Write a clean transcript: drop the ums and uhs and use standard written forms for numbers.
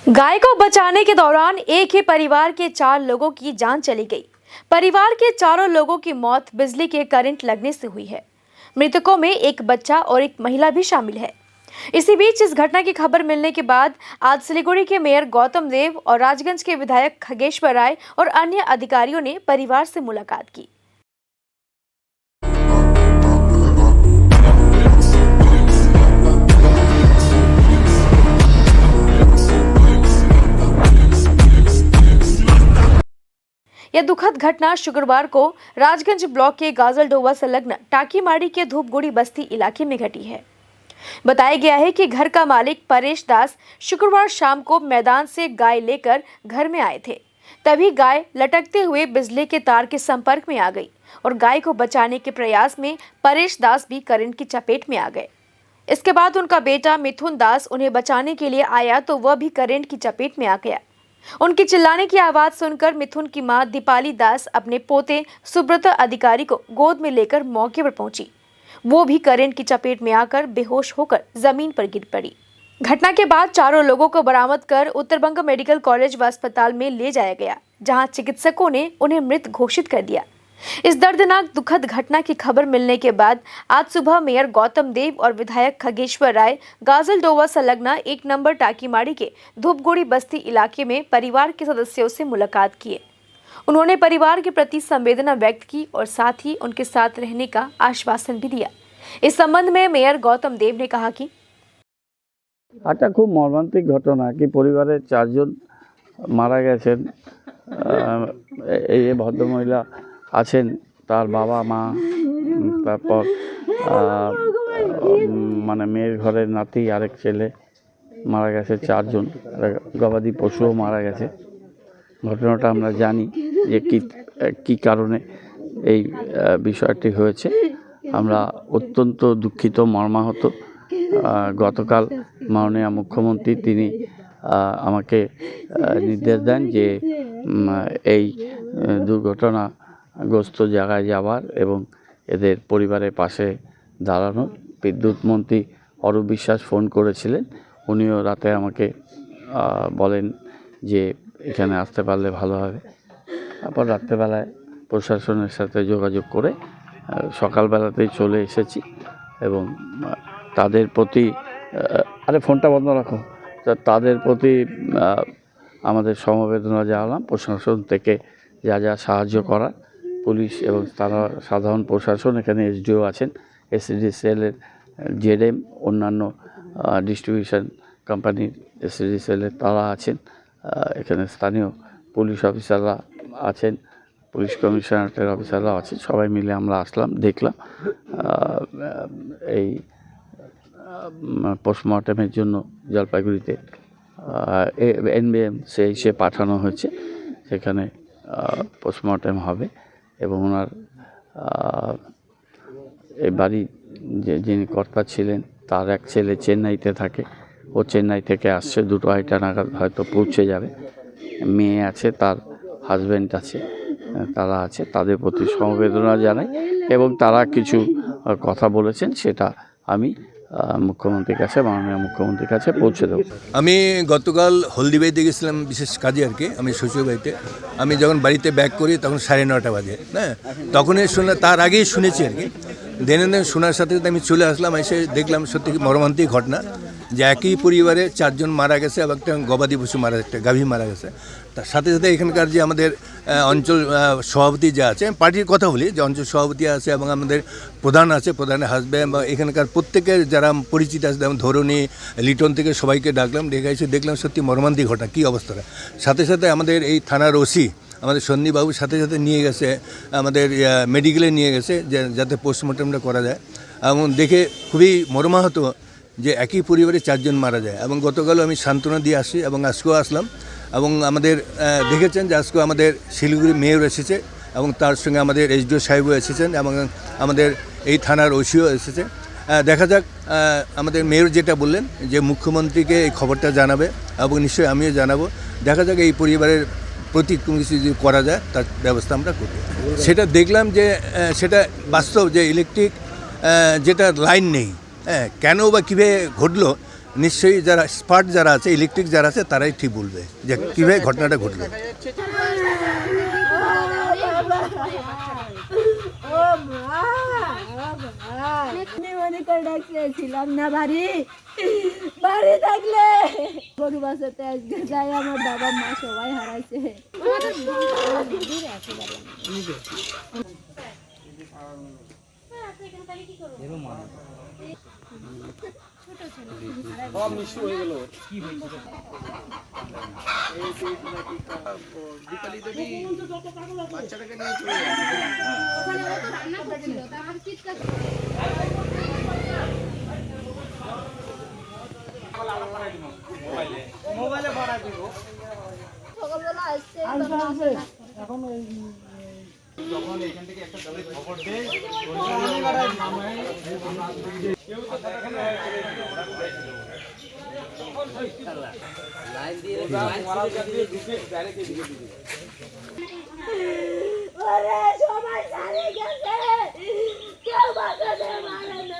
गाय को बचाने के दौरान एक ही परिवार के 4 लोगों की जान चली गई। परिवार के चारों लोगों की मौत बिजली के करंट लगने से हुई है। मृतकों में एक बच्चा और एक महिला भी शामिल है। इसी बीच इस घटना की खबर मिलने के बाद आज सिलीगुड़ी के मेयर गौतम देव और राजगंज के विधायक खगेश्वर राय और अन्य अधिकारियों ने परिवार से मुलाकात की। यह दुखद घटना शुक्रवार को राजगंज ब्लॉक के गाजलडोवा संलग्न टाकीमाड़ी के धूपगुड़ी बस्ती इलाके में घटी है। बताया गया है कि घर का मालिक परेश दास शुक्रवार शाम को मैदान से गाय लेकर घर में आए थे। तभी गाय लटकते हुए बिजली के तार के संपर्क में आ गई और गाय को बचाने के प्रयास में परेश दास भी करंट की चपेट में आ गए। इसके बाद उनका बेटा मिथुन दास उन्हें बचाने के लिए आया तो वह भी करंट की चपेट में आ गया। उनकी चिल्लाने की आवाज सुनकर मिथुन की मां दीपाली दास अपने पोते सुब्रत अधिकारी को गोद में लेकर मौके पर पहुंची। वो भी करंट की चपेट में आकर बेहोश होकर जमीन पर गिर पड़ी। घटना के बाद चारों लोगों को बरामद कर उत्तरबंग मेडिकल कॉलेज व अस्पताल में ले जाया गया, जहां चिकित्सकों ने उन्हें मृत घोषित कर दिया। इस दर्दनाक दुखद घटना की खबर मिलने के बाद आज सुबह मेयर गौतम देव और विधायक खगेश्वर राय गाजलडोवा संलग्न 1 नंबर टाकीमाड़ी के धूपगुड़ी बस्ती इलाके में परिवार के सदस्यों से मुलाकात की। उन्होंने परिवार के प्रति संवेदना व्यक्त की और साथ ही उनके साथ रहने का आश्वासन भी दिया। इस संबंध में मेयर गौतम देव ने कहा कि একটা খুব মর্মান্তিক ঘটনা কি পরিবারের 4 জন মারা গেছেন। এই ভদ্রমহিলা আছেন, তার বাবা মা, তারপর মানে মেয়ের ঘরের নাতি আরেক ছেলে মারা গেছে, 4 জন। গবাদি পশুও মারা গেছে। ঘটনাটা আমরা জানি যে কি কারণে এই বিষয়টি হয়েছে। আমরা অত্যন্ত দুঃখিত, মর্মাহত। গতকাল মাননীয় মুখ্যমন্ত্রী তিনি আমাকে নির্দেশ দেন যে এই দুর্ঘটনাগ্রস্ত জায়গায় যাওয়ার এবং এদের পরিবারের পাশে দাঁড়ানোর। বিদ্যুৎ মন্ত্রী অরূপ বিশ্বাস ফোন করেছিলেন, উনিও রাতে আমাকে বলেন যে এখানে আসতে পারলে ভালো হবে। তারপর রাত্রেবেলায় প্রশাসনের সাথে যোগাযোগ করে সকালবেলাতেই চলে এসেছি এবং তাদের প্রতি আরে ফোনটা বন্ধ রাখো, তাদের প্রতি আমাদের সমবেদনা জানালাম। প্রশাসন থেকে যা যা সাহায্য করার, পুলিশ এবং তারা সাধারণ প্রশাসন, এখানে এসডিও আছেন, এসডিসিএলের জেডএম, অন্যান্য ডিস্ট্রিবিউশন কোম্পানির এসডিসিএলের তারা আছেন, এখানে স্থানীয় পুলিশ অফিসাররা আছেন, পুলিশ কমিশনারেটের অফিসাররা আছেন। সবাই মিলে আমরা আসলাম, দেখলাম। এই পোস্টমর্টমের জন্য জলপাইগুড়িতে এনবিএম সে পাঠানো হয়েছে, সেখানে পোস্টমর্টম হবে এবং ওনার এই বাড়ি যিনি কর্তা ছিলেন তার এক ছেলে চেন্নাইতে থাকে, ও চেন্নাই থেকে আসছে, 2:30 নাগাদ হয়তো পৌঁছে যাবে। মেয়ে আছে, তার হাজব্যান্ড আছে, তারা আছে, তাদের প্রতি সমবেদনা জানাই এবং তারা কিছু কথা বলেছেন সেটা আমি মুখ্যমন্ত্রীর কাছে, মাননীয় মুখ্যমন্ত্রীর কাছে পৌঁছে দেব। আমি গতকাল হলদিবাড়িতে গেছিলাম বিশেষ কাজে আর কি, আমি শ্বশুরবাড়িতে। আমি যখন বাড়িতে ব্যাক করি তখন 9:30 বাজে, হ্যাঁ, তখনই শুনে, তার আগেই শুনেছি আর কি। দেনে শোনার সাথে সাথে আমি চলে আসলাম, এসে দেখলাম সত্যি মর্মান্তিক ঘটনা যে একই পরিবারে 4 জন মারা গেছে এবং একটা গবাদি পশু মারা, একটা গাভী মারা গেছে। তার সাথে সাথে এখানকার যে আমাদের অঞ্চল সভাপতি যা আছে, পার্টির কথা বলি, যে অঞ্চল সভাপতি আছে এবং আমাদের প্রধান আছে, প্রধানের হাজব্যান্ড বা এখানকার প্রত্যেকের যারা পরিচিত আছে, যেমন ধরুনি, লিটন থেকে সবাইকে ডাকলাম, ডেকে এসে দেখলাম সত্যি মর্মান্তিক ঘটনা, কী অবস্থাটা। সাথে সাথে আমাদের এই থানার ওসি আমাদের সন্দীপবাবুর সাথে সাথে নিয়ে গেছে, আমাদের মেডিকেলে নিয়ে গেছে যাতে পোস্টমর্টমটা করা যায়। এবং দেখে খুবই মর্মাহত যে একই পরিবারে 4 জন মারা যায়। এবং গতকালও আমি সান্ত্বনা দিয়ে আসি এবং আজকেও আসলাম এবং আমাদের দেখেছেন যে আজকেও আমাদের শিলিগুড়ি মেয়র এসেছে এবং তার সঙ্গে আমাদের এসডিও সাহেবও এসেছেন এবং আমাদের এই থানার ওসিও এসেছে। দেখা যাক, আমাদের মেয়র যেটা বললেন যে মুখ্যমন্ত্রীকে এই খবরটা জানাবে এবং নিশ্চয়ই আমিও জানাবো। দেখা যাক এই পরিবারের প্রতি কোনো কিছু যদি করা যায় তার ব্যবস্থা আমরা করব। সেটা দেখলাম যে সেটা বাস্তব যে ইলেকট্রিক যেটা লাইন নেই, হ্যাঁ, কেন বা কীভাবে ঘটলো নিশ্চয়ই যারা স্পার্ট যারা আছে, ইলেকট্রিক যারা আছে, তারাই ঠিক বলবে যে কীভাবে ঘটনাটা ঘটলো। ছিলাম না বাড়ি বাড়ি থাকলে গরু বাসাতে আজকে যাই, আমার বাবা মা সবাই হারাইছে। সকালবেলা আসছে এখন সবাই হারিয়ে গেছে, কেউ বাঁচাতে পারে না।